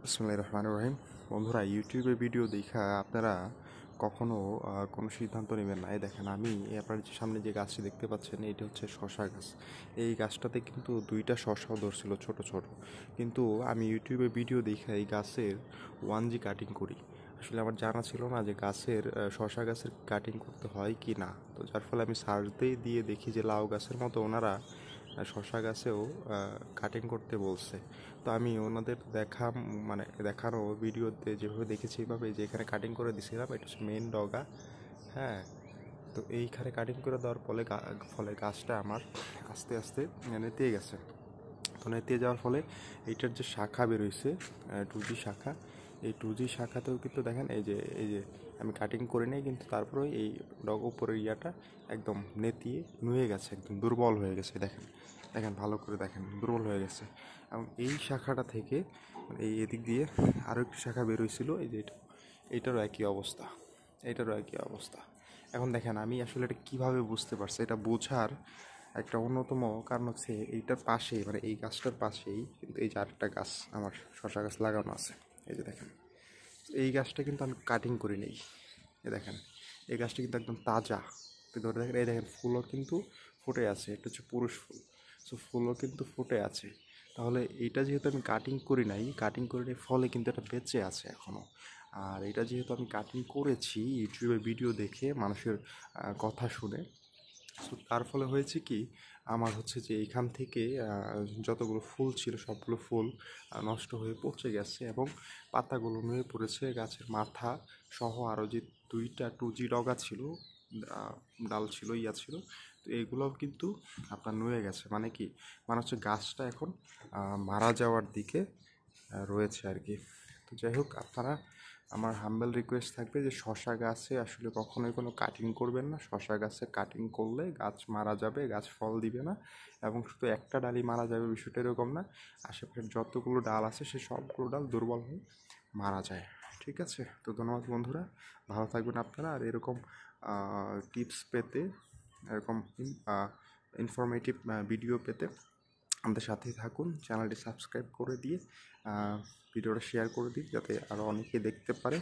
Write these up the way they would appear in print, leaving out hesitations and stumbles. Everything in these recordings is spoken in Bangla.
বিসমিল্লাহির রহমানির রহিম। বন্ধুরা, ইউটিউবে ভিডিও দেখা আপনারা কখনো কোনো সিদ্ধান্ত নেবেন না। এই দেখেন, আমি আপনার যে সামনে যে গাছটি দেখতে পাচ্ছেন, এটি হচ্ছে শশা গাছ। এই গাছটাতে কিন্তু দুইটা শশাও ধরছিল ছোট ছোট, কিন্তু আমি ইউটিউবে ভিডিও দেখে এই গাছের 1G কাটিং করি। আসলে আমার জানা ছিল না যে গাছের শশা গাছের কাটিং করতে হয় কি না। তো যার ফলে আমি সার্চ দিয়ে দেখি যে লাউ গাছের মতো ওনারা শশা গাছেও কাটিং করতে বলছে। তো আমি ওনাদের দেখানো ভিডিওতে যেভাবে দেখেছি এইভাবে যে এখানে কাটিং করে দিছিলাম, এটা হচ্ছে মেন ডগা। হ্যাঁ, তো এইখানে কাটিং করে দেওয়ার ফলে গাছটা আমার আস্তে আস্তে নেতিয়ে গেছে। তো নেতিয়ে যাওয়ার ফলে এইটার যে শাখা বেরোইছে, 2G শাখা, এই 2G শাখাতেও কিন্তু দেখেন এই যে আমি কাটিং করে নিই, কিন্তু তারপরেও এই উপরের ইয়াটা একদম নেতিয়ে নুয়ে গেছে, একদম দুর্বল হয়ে গেছে। দেখেন দেখেন ভালো করে দেখেন, দুর্বল হয়ে গেছে। এবং এই শাখাটা থেকে এই এদিক দিয়ে আরও একটি শাখা বেরোইছিল, এই যে এইটারও একই অবস্থা, এইটারও একই অবস্থা। এখন দেখেন আমি আসলে এটা কীভাবে বুঝতে পারছি, এটা বোঝার একটা অন্যতম কারণ হচ্ছে এইটার পাশেই, মানে এই গাছটার পাশেই কিন্তু এই যে আরেকটা গাছ আমার শশা গাছ লাগানো আছে। এই যে দেখেন, এই গাছটা কিন্তু আমি কাটিং করি নেই। এই দেখেন, এই গাছটা কিন্তু একদম তাজা। কিন্তু দেখেন, এই দেখেন ফুলও কিন্তু ফুটে আছে, এটা হচ্ছে পুরুষ ফুল। সো ফুলও কিন্তু ফুটে আছে। তাহলে এইটা যেহেতু আমি কাটিং করি নাই, ফলে কিন্তু এটা বেঁচে আছে এখনও। আর এটা যেহেতু আমি কাটিং করেছি ইউটিউবে ভিডিও দেখে, মানুষের কথা শুনে, সো তার ফলে হয়েছে কি, আমার হচ্ছে যে এইখান থেকে যতগুলো ফুল ছিল সবগুলো ফুল নষ্ট হয়ে পচে গেছে, এবং পাতাগুলো নুয়ে পড়েছে। গাছের মাথা সহ আরও যে দুইটা 2G ডগা ছিল, ডাল ছিল, ছিল, তো এগুলোও কিন্তু আপনার নুয়ে গেছে। মানে কি, মানে হচ্ছে গাছটা এখন মারা যাওয়ার দিকে রয়েছে আর কি। তো যাই হোক, আপনারা, আমার হাম্বল রিকোয়েস্ট থাকবে যে শশা গাছে আসলে কখনোই কোনো কাটিং করবেন না। শশা গাছে কাটিং করলে গাছ মারা যাবে, গাছ ফল দিবে না। এবং শুধু একটা ডালই মারা যাবে, বিষয়টা এরকম না। আশেপাশের যতগুলো ডাল আছে সে সবগুলো ডাল দুর্বল হয়ে মারা যায়। ঠিক আছে, তো ধন্যবাদ বন্ধুরা, ভালো থাকবেন আপনারা। আর এরকম টিপস পেতে, এরকম ইনফরমেটিভ ভিডিও পেতে আমাদের সাথেই থাকুন। চ্যানেলটি সাবস্ক্রাইব করে দিয়ে ভিডিওটা শেয়ার করে দিন, যাতে আরও অনেকে দেখতে পারে।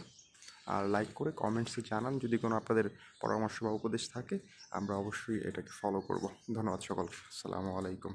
আর লাইক করে কমেন্টসে জানান যদি কোনো আপনাদের পরামর্শ বা উপদেশ থাকে, আমরা অবশ্যই এটাকে ফলো করব। ধন্যবাদ সকলকে। আসসালামু আলাইকুম।